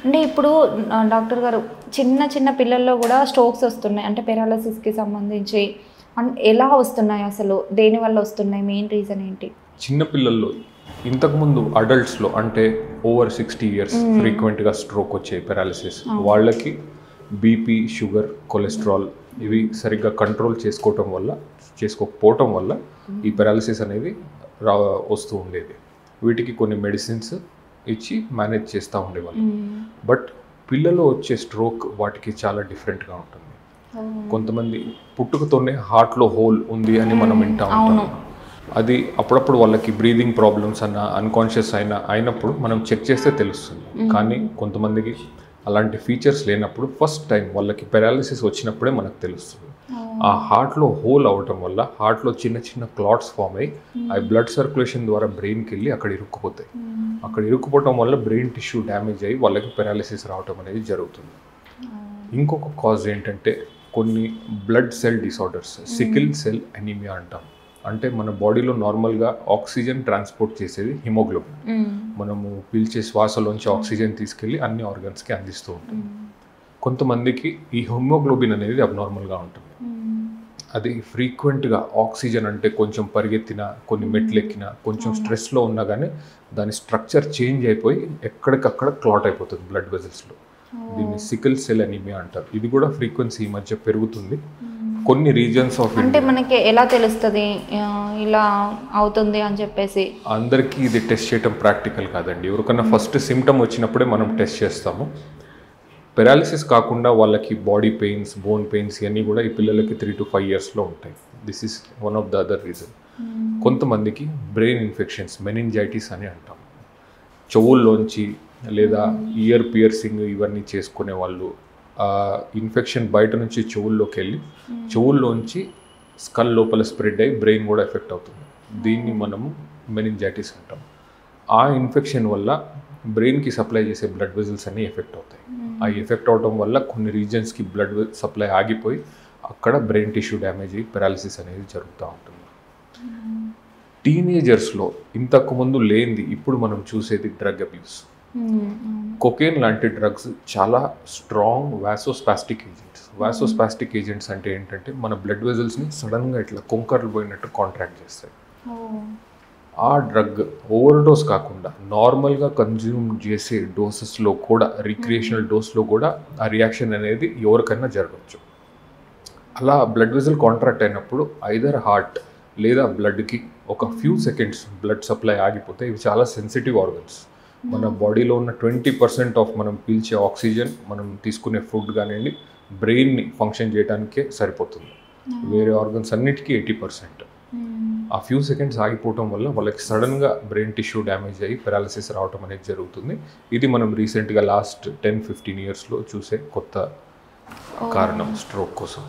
అంటే ఇప్పుడు డాక్టర్ గారు చిన్న చిన్న పిల్లల్లో కూడా స్ట్రోక్స్ వస్తున్నాయి, అంటే పెరాలసిస్కి సంబంధించి ఎలా వస్తున్నాయి, అసలు దేనివల్ల వస్తున్నాయి, మెయిన్ రీజన్ ఏంటి? చిన్నపిల్లల్లో ఇంతకుముందు అడల్ట్స్లో అంటే ఓవర్ 60 years ఫ్రీక్వెంట్గా స్ట్రోక్ వచ్చే పెరాలిసిస్ వాళ్ళకి బీపీ, షుగర్, కొలెస్ట్రాల్ ఇవి సరిగ్గా కంట్రోల్ చేసుకోకపోవటం వల్ల ఈ పెరాలిసిస్ అనేది వస్తూ ఉండేది. వీటికి కొన్ని మెడిసిన్స్ ఇచ్చి మేనేజ్ చేస్తూ ఉండేవాళ్ళు. బట్ పిల్లలు వచ్చే స్ట్రోక్ వాటికి చాలా డిఫరెంట్గా ఉంటుంది. కొంతమంది పుట్టుకతోనే హార్ట్లో హోల్ ఉంది అని మనం వింటూ ఉంటాం. అది అప్పుడప్పుడు వాళ్ళకి బ్రీదింగ్ ప్రాబ్లమ్స్ అన్కాన్షియస్ అయినప్పుడు మనం చెక్ చేస్తే తెలుస్తుంది. కానీ కొంతమందికి అలాంటి ఫీచర్స్ లేనప్పుడు ఫస్ట్ టైం వాళ్ళకి పెరాలిసిస్ వచ్చినప్పుడే మనకు తెలుస్తుంది. ఆ హార్ట్లో హోల్ అవటం వల్ల హార్ట్లో చిన్న చిన్న క్లాట్స్ ఫామ్ అయ్యి అవి బ్లడ్ సర్క్యులేషన్ ద్వారా బ్రెయిన్కి వెళ్ళి అక్కడ ఇరుక్కుపోతాయి. అక్కడ ఇరుక్కుపోవటం వల్ల బ్రెయిన్ టిష్యూ డ్యామేజ్ అయ్యి వాళ్ళకి పెరాలిసిస్ రావటం అనేది జరుగుతుంది. ఇంకొక కాజ్ ఏంటంటే కొన్ని blood cell disorders, sickle cell anaemia అంటాం. అంటే మన బాడీలో నార్మల్గా ఆక్సిజన్ ట్రాన్స్పోర్ట్ చేసేది హిమోగ్లోబిన్. మనము పీల్చే శ్వాసలోంచి ఆక్సిజన్ తీసుకెళ్ళి అన్ని ఆర్గన్స్కి అందిస్తూ ఉంటుంది. కొంతమందికి ఈ హిమోగ్లోబిన్ అనేది అబ్నార్మల్గా ఉంటుంది. అది ఫ్రీక్వెంట్గా ఆక్సిజన్ అంటే కొంచెం పరిగెత్తినా, కొన్ని మెట్లు ఎక్కినా, కొంచెం స్ట్రెస్లో ఉన్నా కానీ దాని స్ట్రక్చర్ చేంజ్ అయిపోయి ఎక్కడికక్కడ క్లాట్ అయిపోతుంది బ్లడ్ వెజల్స్లో. దీన్ని సికిల్ సెల్ అనీమియా అంటారు. ఇది కూడా ఫ్రీక్వెన్సీ ఈ మధ్య పెరుగుతుంది కొన్ని రీజన్స్ ఆఫ్. అంటే మనకి ఎలా తెలుస్తుంది ఇలా అవుతుంది అని చెప్పేసి? అందరికీ ఇది టెస్ట్ చేయడం ప్రాక్టికల్ కాదండి. ఎవరికన్నా ఫస్ట్ సిమ్టమ్ వచ్చినప్పుడే మనం టెస్ట్ చేస్తాము. పెరాలిసిస్ కాకుండా వాళ్ళకి బాడీ పెయిన్స్, బోన్ పెయిన్స్ ఇవన్నీ కూడా ఈ పిల్లలకి 3 to 5 years ఉంటాయి. This is one of the other reason. కొంతమందికి బ్రెయిన్ ఇన్ఫెక్షన్స్, మెనింజైటిస్ అని అంటాం. చెవుల్లోంచి లేదా ఇయర్ పియర్సింగ్ ఇవన్నీ చేసుకునే వాళ్ళు ఇన్ఫెక్షన్ బయట నుంచి చెవుల్లోకి వెళ్ళి చెవుల్లోంచి స్కల్ లోపల స్ప్రెడ్ అయ్యి బ్రెయిన్ కూడా ఎఫెక్ట్ అవుతుంది. దీన్ని మనము మెనింజైటిస్ అంటాం. ఆ ఇన్ఫెక్షన్ వల్ల బ్రెయిన్కి సప్లై చేసే బ్లడ్ వెజల్స్ అన్నీ ఎఫెక్ట్ అవుతాయి. ఆ ఎఫెక్ట్ అవడం వల్ల కొన్ని రీజన్స్కి బ్లడ్ సప్లై ఆగిపోయి అక్కడ బ్రెయిన్ టిష్యూ డ్యామేజ్ అయ్యి పెరాలిసిస్ అనేది జరుగుతూ ఉంటుంది. టీనేజర్స్లో ఇంతకుముందు లేనిది ఇప్పుడు మనం చూసేది డ్రగ్ అబ్యూస్. కొకేన్ లాంటి డ్రగ్స్ చాలా strong vasospastic agents. Vasospastic agents అంటే ఏంటంటే మన బ్లడ్ వెజల్స్ని సడన్గా ఇట్లా కొంకర్లు పోయినట్టు కాంట్రాక్ట్ చేస్తాయి. ఆ డ్రగ్ ఓవర్ డోస్ కాకుండా నార్మల్గా కన్జ్యూమ్ చేసే డోసెస్లో కూడా, రిక్రియేషనల్ డోస్లో కూడా ఆ రియాక్షన్ అనేది ఎవరికైనా జరగచ్చు. అలా బ్లడ్ వెజల్ కాంట్రాక్ట్ అయినప్పుడు ఐదర్ హార్ట్ లేదా బ్లడ్కి ఒక ఫ్యూ సెకండ్స్ బ్లడ్ సప్లై ఆగిపోతే ఇవి చాలా సెన్సిటివ్ ఆర్గన్స్. మన బాడీలో ఉన్న 20% ఆఫ్ మనం పీల్చే ఆక్సిజన్, మనం తీసుకునే ఫుడ్ కానివ్వండి, బ్రెయిన్ని ఫంక్షన్ చేయడానికే సరిపోతుంది. వేరే ఆర్గన్స్ అన్నిటికీ 80%. ఆ ఫ్యూ సెకండ్స్ ఆగిపోవటం వల్ల వాళ్ళకి సడన్గా బ్రెయిన్ టిష్యూ డ్యామేజ్ అయ్యి పెరాలిసిస్ రావటం అనేది జరుగుతుంది. ఇది మనం రీసెంట్గా లాస్ట్ 10-15 yearsలో చూసే కొత్త కారణం స్ట్రోక్ కోసం.